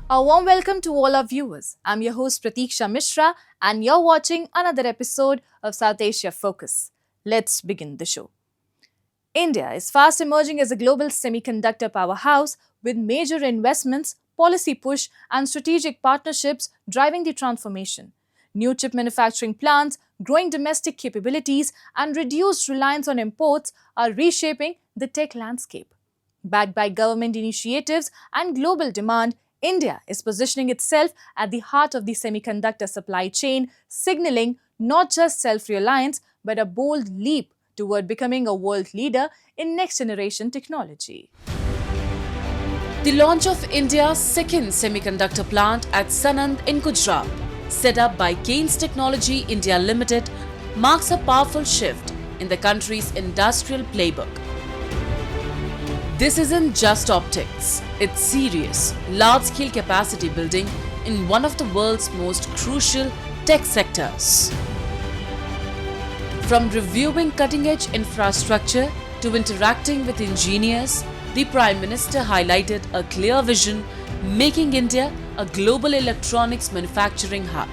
A warm welcome to all our viewers. I'm your host Pratiksha Mishra and you're watching another episode of South Asia Focus. Let's begin the show. India is fast emerging as a global semiconductor powerhouse with major investments, policy push, and strategic partnerships driving the transformation. New chip manufacturing plants, growing domestic capabilities, and reduced reliance on imports are reshaping the tech landscape. Backed by government initiatives and global demand, India is positioning itself at the heart of the semiconductor supply chain, signaling not just self reliance but a bold leap toward becoming a world leader in next generation technology. The launch of India's second semiconductor plant at Sanand in Gujarat, set up by Keynes Technology India Limited, marks a powerful shift in the country's industrial playbook. This isn't just optics, it's serious, large-scale capacity building in one of the world's most crucial tech sectors. From reviewing cutting-edge infrastructure to interacting with engineers, the Prime Minister highlighted a clear vision, making India a global electronics manufacturing hub.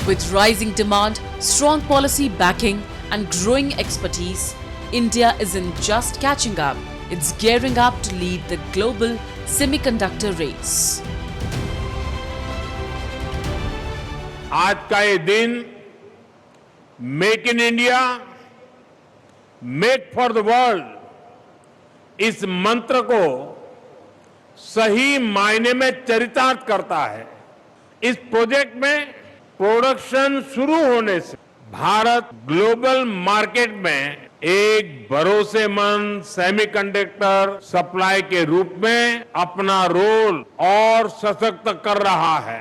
With rising demand, strong policy backing, and growing expertise, India isn't just catching up, it's gearing up to lead the global semiconductor race. आज का ये दिन make in India, make for the world इस मंत्र को सही मायने में चरितार्थ करता है। इस प्रोजेक्ट में प्रोडक्शन शुरू होने से भारत ग्लोबल मार्केट में एक भरोसेमंद सेमीकंडक्टर सप्लाई के रूप में अपना रोल और सशक्त कर रहा है।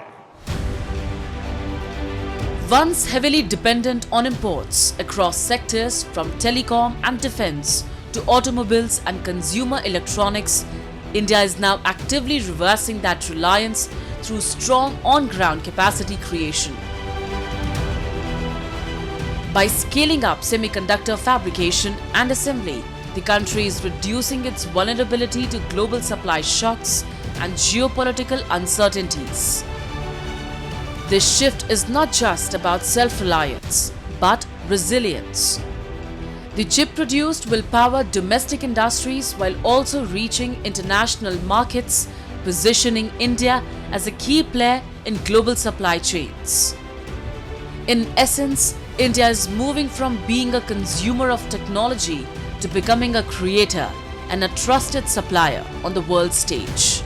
Once heavily dependent on imports across sectors from telecom and defense to automobiles and consumer electronics, India is now actively reversing that reliance through strong on-ground capacity creation. By scaling up semiconductor fabrication and assembly, the country is reducing its vulnerability to global supply shocks and geopolitical uncertainties. This shift is not just about self-reliance, but resilience. The chip produced will power domestic industries while also reaching international markets, positioning India as a key player in global supply chains. In essence, India is moving from being a consumer of technology to becoming a creator and a trusted supplier on the world stage.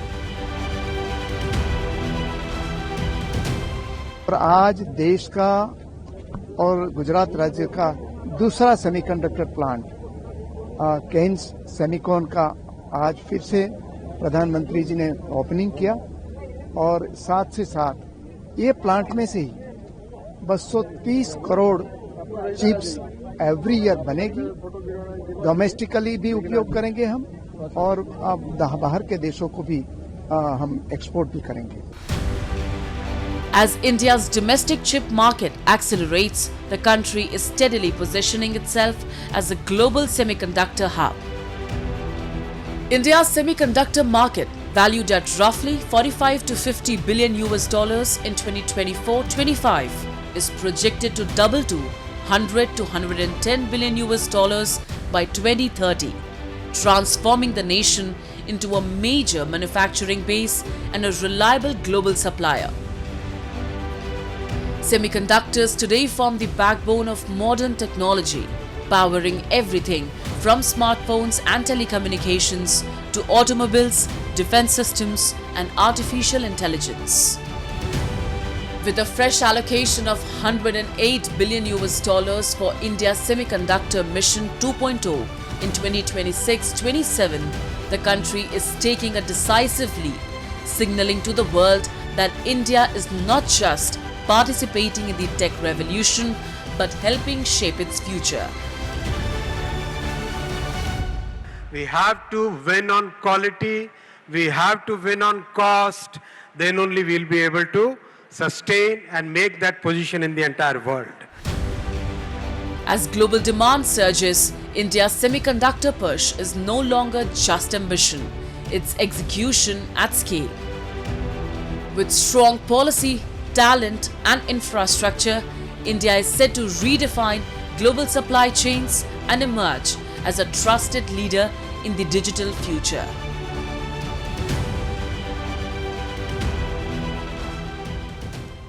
और आज देश का और गुजरात राज्य का दूसरा semiconductor plant Keynes Semicon का आज फिर से प्रधानमंत्री जी ने ओपनिंग किया और साथ से साथ ये प्लांट में से ही 230 करोड़ चिप्स एवरी ईयर बनेगी। डोमेस्टिकली भी उपयोग करेंगे हम और बाहर के देशों को भी हम एक्सपोर्ट भी करेंगे। As India's domestic chip market accelerates, the country is steadily positioning itself as a global semiconductor hub. India's semiconductor market, valued at roughly 45 to 50 billion US dollars in 2024-25, is projected to double to 100 to 110 billion US dollars by 2030, transforming the nation into a major manufacturing base and a reliable global supplier. Semiconductors today form the backbone of modern technology, powering everything from smartphones and telecommunications to automobiles, defense systems, and artificial intelligence. With a fresh allocation of 108 billion US dollars for India's Semiconductor Mission 2.0 in 2026-27, the country is taking a decisive leap, signaling to the world that India is not just participating in the tech revolution, but helping shape its future. We have to win on quality, we have to win on cost, then only we'll be able to sustain and make that position in the entire world. As global demand surges, India's semiconductor push is no longer just ambition. its execution at scale. With strong policy, talent, and infrastructure, India is set to redefine global supply chains and emerge as a trusted leader in the digital future.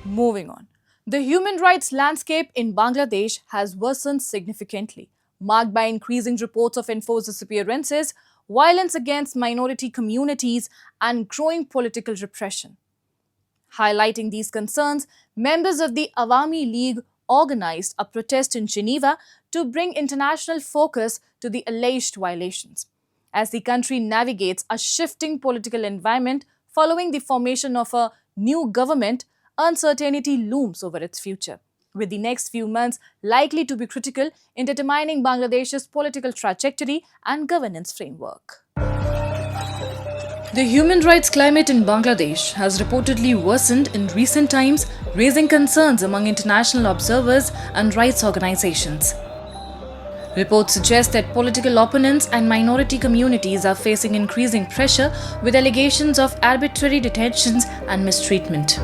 Moving on. The human rights landscape in Bangladesh has worsened significantly, marked by increasing reports of enforced disappearances, violence against minority communities, and growing political repression. Highlighting these concerns, members of the Awami League organized a protest in Geneva to bring international focus to the alleged violations. As the country navigates a shifting political environment following the formation of a new government, uncertainty looms over its future, with the next few months likely to be critical in determining Bangladesh's political trajectory and governance framework. The human rights climate in Bangladesh has reportedly worsened in recent times, raising concerns among international observers and rights organizations. Reports suggest that political opponents and minority communities are facing increasing pressure with allegations of arbitrary detentions and mistreatment.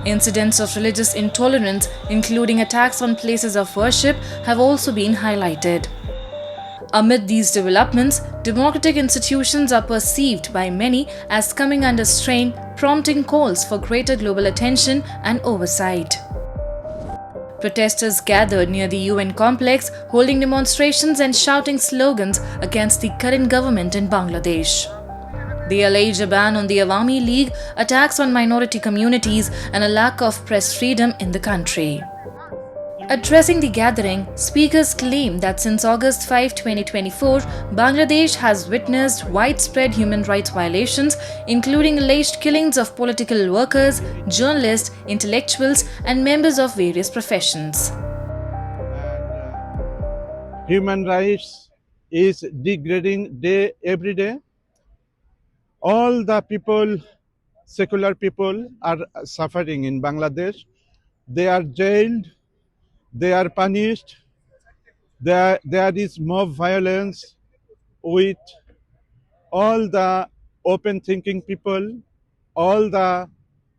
Incidents of religious intolerance, including attacks on places of worship, have also been highlighted. Amid these developments, democratic institutions are perceived by many as coming under strain, prompting calls for greater global attention and oversight. Protesters gathered near the UN complex, holding demonstrations and shouting slogans against the current government in Bangladesh. They allege a ban on the Awami League, attacks on minority communities, and a lack of press freedom in the country. Addressing the gathering, speakers claim that since August 5, 2024, Bangladesh has witnessed widespread human rights violations, including alleged killings of political workers, journalists, intellectuals, and members of various professions. Human rights is degrading day every day. All the people, secular people, are suffering in Bangladesh. They are jailed, they are punished, there is mob violence with all the open thinking people, all the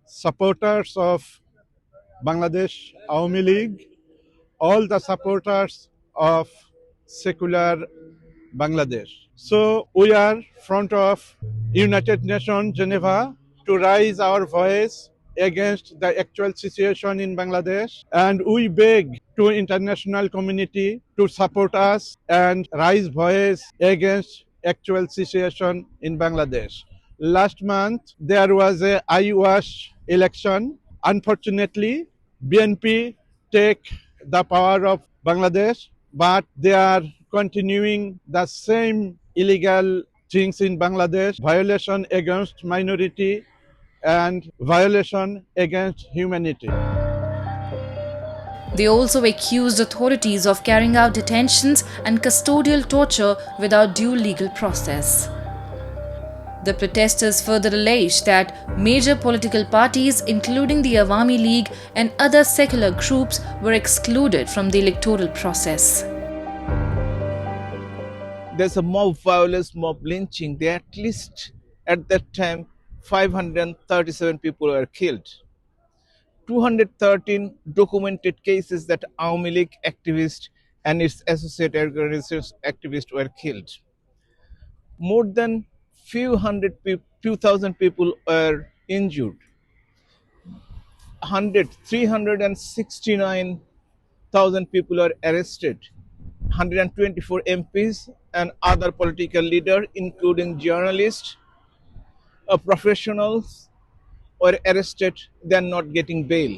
supporters of Bangladesh Awami League, all the supporters of secular Bangladesh. So we are front of United Nations Geneva to raise our voice against the actual situation in Bangladesh, and we beg to international community to support us and raise voice against actual situation in Bangladesh. Last month there was a IWASH election. Unfortunately, BNP take the power of Bangladesh, but they are continuing the same illegal things in Bangladesh, violation against minority and violation against humanity. They also accused authorities of carrying out detentions and custodial torture without due legal process. The protesters further alleged that major political parties, including the Awami League and other secular groups, were excluded from the electoral process. There's a mob violence, mob lynching. There at least at that time 537 people were killed. 213 documented cases that Awami League activists and its associated organizations activists were killed. More than few thousand people were injured. 369,000 people are arrested. 124 MPs and other political leaders, including journalists, professionals, were arrested. They are not getting bail.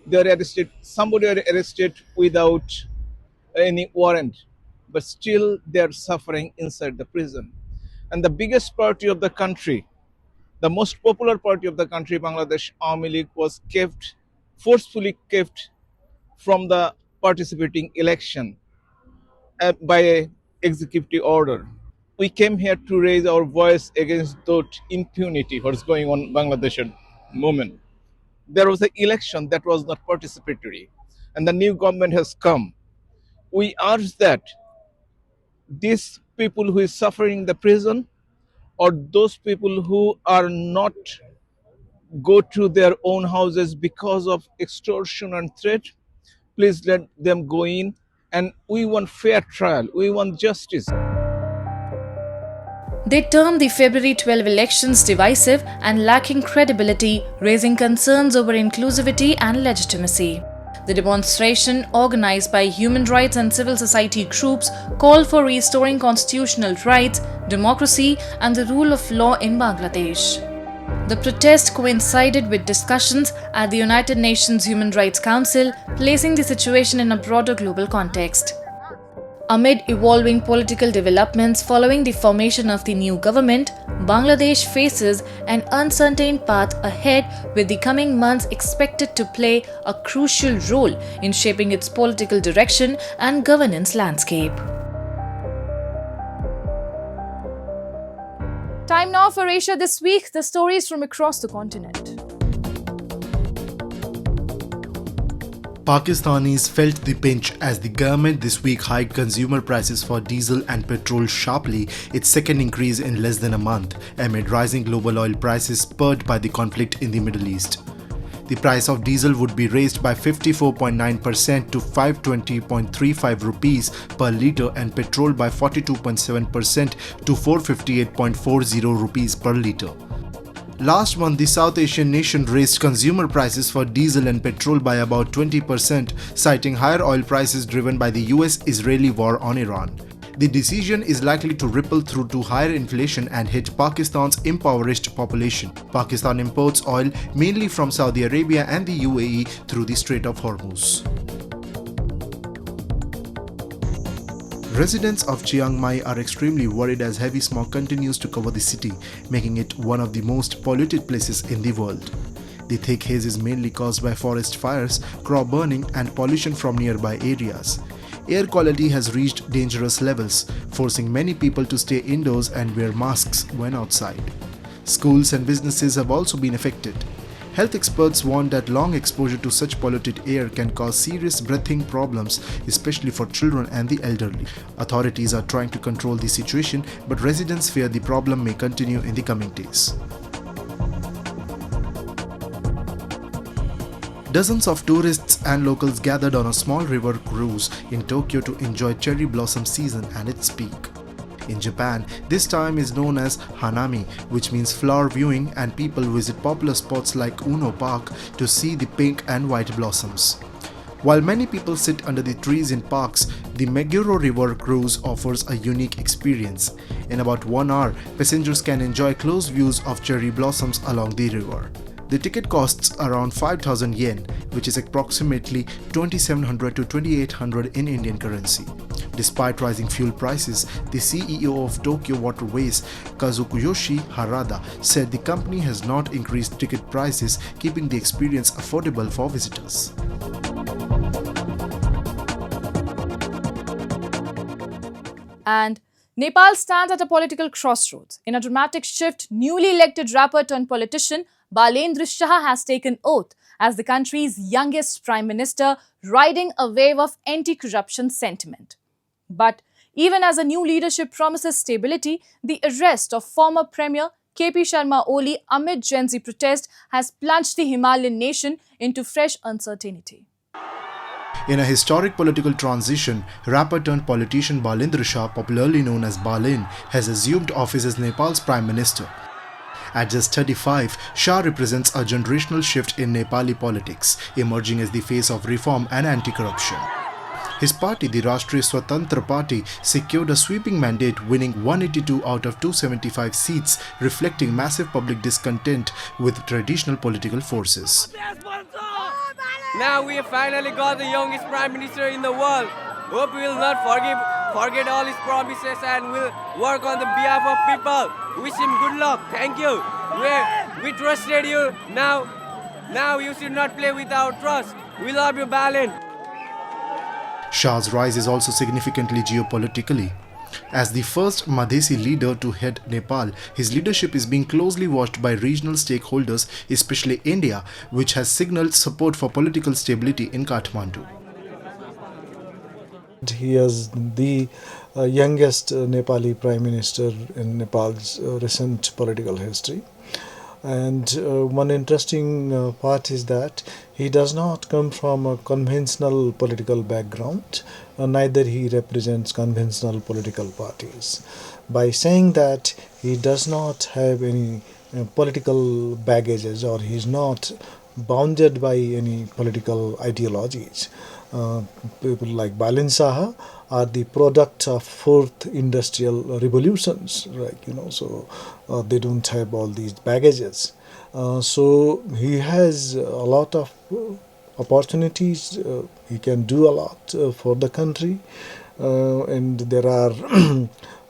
They are arrested. Somebody are arrested without any warrant, but still they are suffering inside the prison. And the biggest party of the country, the most popular party of the country, Bangladesh Awami League, was forcefully kept from the participating election by a executive order. We came here to raise our voice against that impunity, what's going on in Bangladesh moment. There was an election that was not participatory, and the new government has come. We urge that these people who is suffering in the prison or those people who are not go to their own houses because of extortion and threat, please let them go in. And we want fair trial, we want justice. They termed the February 12 elections divisive and lacking credibility, raising concerns over inclusivity and legitimacy. The demonstration, organized by human rights and civil society groups, called for restoring constitutional rights, democracy, and the rule of law in Bangladesh. The protest coincided with discussions at the United Nations Human Rights Council, placing the situation in a broader global context. Amid evolving political developments following the formation of the new government, Bangladesh faces an uncertain path ahead, with the coming months expected to play a crucial role in shaping its political direction and governance landscape. Time now for Asia This Week, the stories from across the continent. Pakistanis felt the pinch as the government this week hiked consumer prices for diesel and petrol sharply, its second increase in less than a month, amid rising global oil prices spurred by the conflict in the Middle East. The price of diesel would be raised by 54.9% to 520.35 rupees per litre and petrol by 42.7% to 458.40 rupees per litre. Last month, the South Asian nation raised consumer prices for diesel and petrol by about 20%, citing higher oil prices driven by the US-Israeli war on Iran. The decision is likely to ripple through to higher inflation and hit Pakistan's impoverished population. Pakistan imports oil mainly from Saudi Arabia and the UAE through the Strait of Hormuz. Residents of Chiang Mai are extremely worried as heavy smog continues to cover the city, making it one of the most polluted places in the world. The thick haze is mainly caused by forest fires, crop burning, and pollution from nearby areas. Air quality has reached dangerous levels, forcing many people to stay indoors and wear masks when outside. Schools and businesses have also been affected. Health experts warn that long exposure to such polluted air can cause serious breathing problems, especially for children and the elderly. Authorities are trying to control the situation, but residents fear the problem may continue in the coming days. Dozens of tourists and locals gathered on a small river cruise in Tokyo to enjoy cherry blossom season and its peak. In Japan, this time is known as Hanami, which means flower viewing, and people visit popular spots like Uno Park to see the pink and white blossoms. While many people sit under the trees in parks, the Meguro River cruise offers a unique experience. In about 1 hour, passengers can enjoy close views of cherry blossoms along the river. The ticket costs around 5,000 yen, which is approximately 2,700 to 2,800 in Indian currency. Despite rising fuel prices, the CEO of Tokyo Waterways, Kazuyoshi Harada, said the company has not increased ticket prices, keeping the experience affordable for visitors. And Nepal stands at a political crossroads. In a dramatic shift, newly elected rapper turned politician Balendra Shah has taken oath as the country's youngest prime minister, riding a wave of anti-corruption sentiment. But even as a new leadership promises stability, the arrest of former Premier KP Sharma Oli amid Gen Z protest has plunged the Himalayan nation into fresh uncertainty. In a historic political transition, rapper turned politician Balendra Shah, popularly known as Balen, has assumed office as Nepal's prime minister. At just 35, Shah represents a generational shift in Nepali politics, emerging as the face of reform and anti-corruption. His party, the Rashtriya Swatantra Party, secured a sweeping mandate, winning 182 out of 275 seats, reflecting massive public discontent with traditional political forces. Now we have finally got the youngest prime minister in the world. Hope we will not forget all his promises and will work on the behalf of people. Wish him good luck. Thank you. We trusted you. Now you should not play with our trust. We love you, Balen. Shah's rise is also significantly geopolitically. As the first Madhesi leader to head Nepal, his leadership is being closely watched by regional stakeholders, especially India, which has signaled support for political stability in Kathmandu. He is the youngest Nepali Prime Minister in Nepal's recent political history. And one interesting part is that he does not come from a conventional political background, neither he represents conventional political parties. By saying that he does not have any political baggages, or he is not bounded by any political ideologies. People like Balin Saha are the product of fourth industrial revolutions, so they don't have all these baggages. So he has a lot of opportunities. He can do a lot for the country, and there are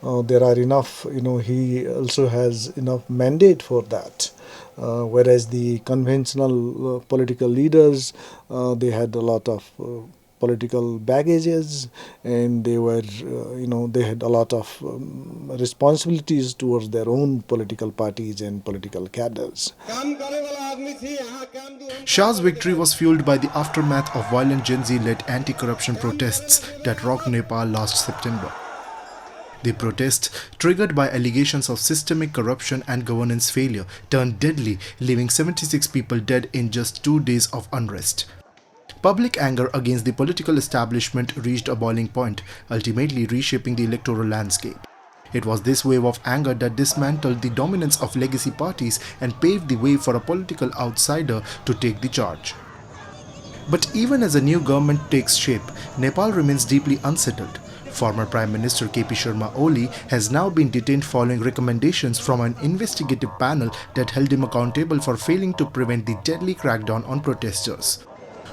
there are enough. He also has enough mandate for that. Whereas the conventional political leaders, they had a lot of political baggages, and they were, they had a lot of responsibilities towards their own political parties and political cadres. Shah's victory was fueled by the aftermath of violent Gen Z-led anti-corruption protests that rocked Nepal last September. The protests, triggered by allegations of systemic corruption and governance failure, turned deadly, leaving 76 people dead in just 2 days of unrest. Public anger against the political establishment reached a boiling point, ultimately reshaping the electoral landscape. It was this wave of anger that dismantled the dominance of legacy parties and paved the way for a political outsider to take the charge. But even as a new government takes shape, Nepal remains deeply unsettled. Former Prime Minister KP Sharma Oli has now been detained following recommendations from an investigative panel that held him accountable for failing to prevent the deadly crackdown on protesters.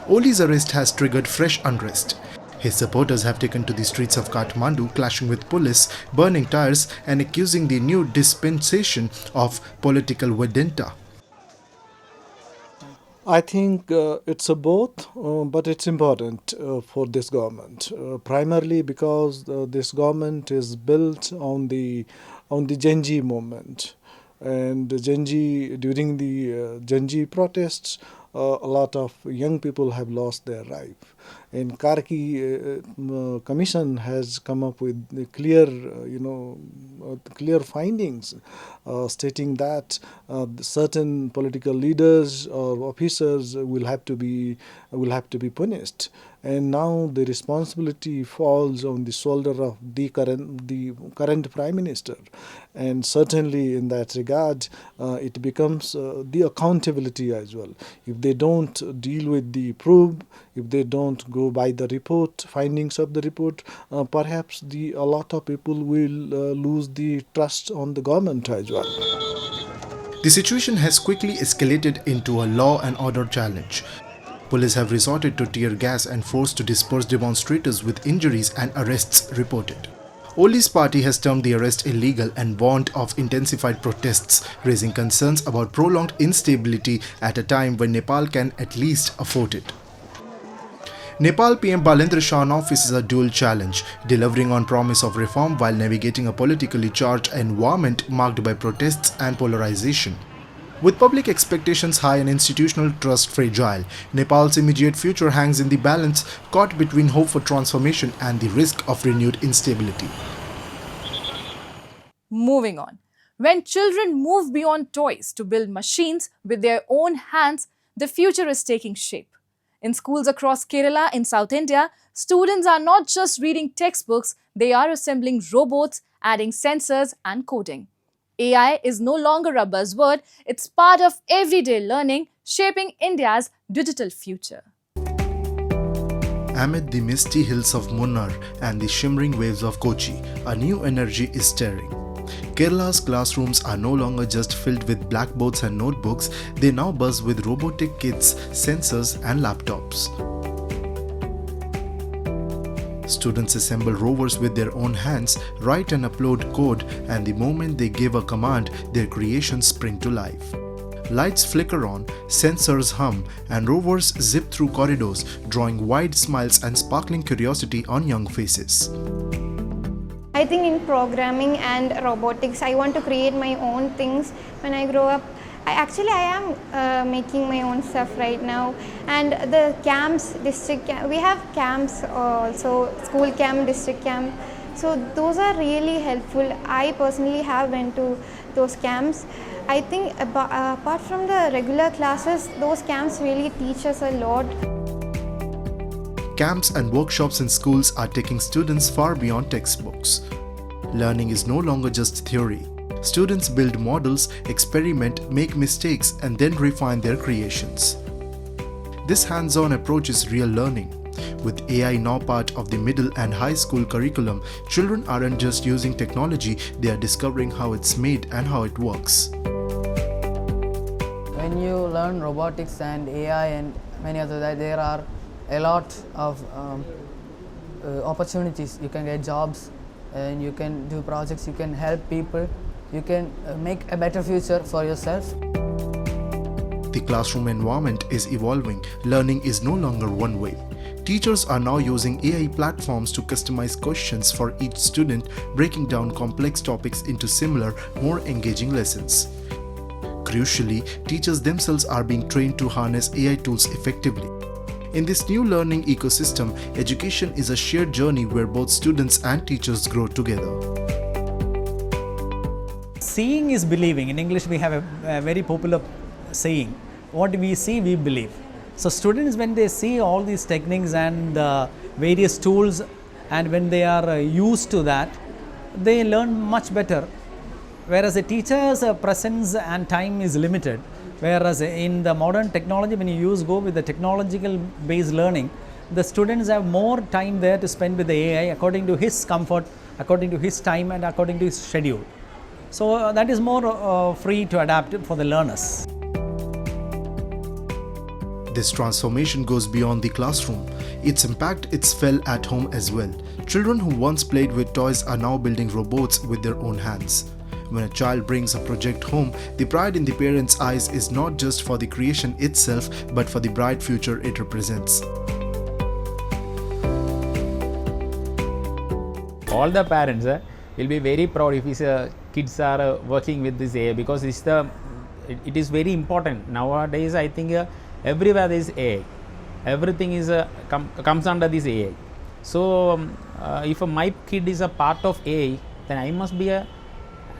Oli's arrest has triggered fresh unrest. His supporters have taken to the streets of Kathmandu, clashing with police, burning tires, and accusing the new dispensation of political vendetta. I think it's a both, but it's important for this government, primarily because this government is built on the Gen Z movement, and during the Gen Z protests, a lot of young people have lost their life. And Karki Commission has come up with clear, clear findings, stating that certain political leaders or officers will have to be punished. And now the responsibility falls on the shoulder of the current Prime Minister. And certainly in that regard, it becomes the accountability as well. If they don't deal with the proof, if they don't go by the report, findings of the report, perhaps a lot of people will lose the trust on the government as well. The situation has quickly escalated into a law and order challenge. Police have resorted to tear gas and force to disperse demonstrators, with injuries and arrests reported. Oli's party has termed the arrest illegal and warned of intensified protests, raising concerns about prolonged instability at a time when Nepal can at least afford it. Nepal PM Balendra Shah faces a dual challenge, delivering on promise of reform while navigating a politically charged environment marked by protests and polarization. With public expectations high and institutional trust fragile, Nepal's immediate future hangs in the balance, caught between hope for transformation and the risk of renewed instability. Moving on. When children move beyond toys to build machines with their own hands, the future is taking shape. In schools across Kerala in South India, students are not just reading textbooks, they are assembling robots, adding sensors and coding. AI is no longer a buzzword, it's part of everyday learning, shaping India's digital future. Amid the misty hills of Munnar and the shimmering waves of Kochi, a new energy is stirring. Kerala's classrooms are no longer just filled with blackboards and notebooks, they now buzz with robotic kits, sensors and laptops. Students assemble rovers with their own hands, write and upload code, and the moment they give a command, their creations spring to life. Lights flicker on, sensors hum, and rovers zip through corridors, drawing wide smiles and sparkling curiosity on young faces. I think in programming and robotics, I want to create my own things when I grow up. I am making my own stuff right now, and the camps, district camp, we have camps also, school camp, district camp. So those are really helpful. I personally have went to those camps. I think apart from the regular classes, those camps really teach us a lot. Camps and workshops in schools are taking students far beyond textbooks. Learning is no longer just theory. Students build models, experiment, make mistakes, and then refine their creations. This hands-on approach is real learning. With AI now part of the middle and high school curriculum, children aren't just using technology, they are discovering how it's made and how it works. When you learn robotics and AI and many other that, there are a lot of opportunities. You can get jobs and you can do projects, you can help people, you can make a better future for yourself. The classroom environment is evolving. Learning is no longer one way. Teachers are now using AI platforms to customize questions for each student, breaking down complex topics into similar, more engaging lessons. Crucially, teachers themselves are being trained to harness AI tools effectively. In this new learning ecosystem, education is a shared journey where both students and teachers grow together. Seeing is believing. In English, we have a very popular saying, what we see, we believe. So students, when they see all these techniques and various tools, and when they are used to that, they learn much better. Whereas a teacher's presence and time is limited. Whereas in the modern technology, when you go with the technological based learning, the students have more time there to spend with the AI according to his comfort, according to his time and according to his schedule. So that is more free to adapt for the learners. This transformation goes beyond the classroom. Its impact is felt at home as well. Children who once played with toys are now building robots with their own hands. When a child brings a project home, the pride in the parents' eyes is not just for the creation itself, but for the bright future it represents. All the parents will be very proud if his kids are working with this AI, because it is very important. Nowadays, I think everywhere there is AI. Everything is comes under this AI. So if my kid is a part of AI, then I must be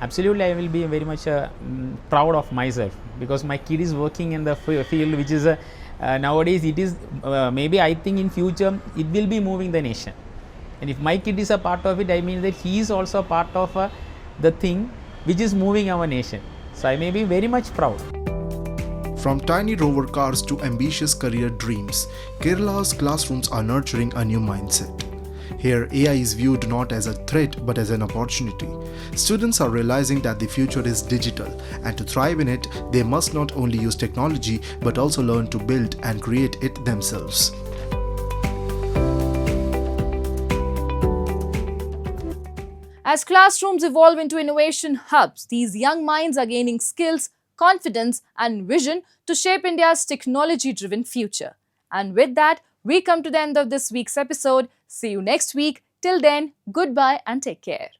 absolutely, I will be very much proud of myself, because my kid is working in the field which is nowadays it is maybe I think in future it will be moving the nation. And if my kid is a part of it, I mean that he is also part of the thing which is moving our nation. So I may be very much proud. From tiny rover cars to ambitious career dreams, Kerala's classrooms are nurturing a new mindset. Here, AI is viewed not as a threat but as an opportunity. Students are realizing that the future is digital, and to thrive in it, they must not only use technology but also learn to build and create it themselves. As classrooms evolve into innovation hubs, these young minds are gaining skills, confidence, and vision to shape India's technology-driven future. And with that, we come to the end of this week's episode. See you next week. Till then, goodbye and take care.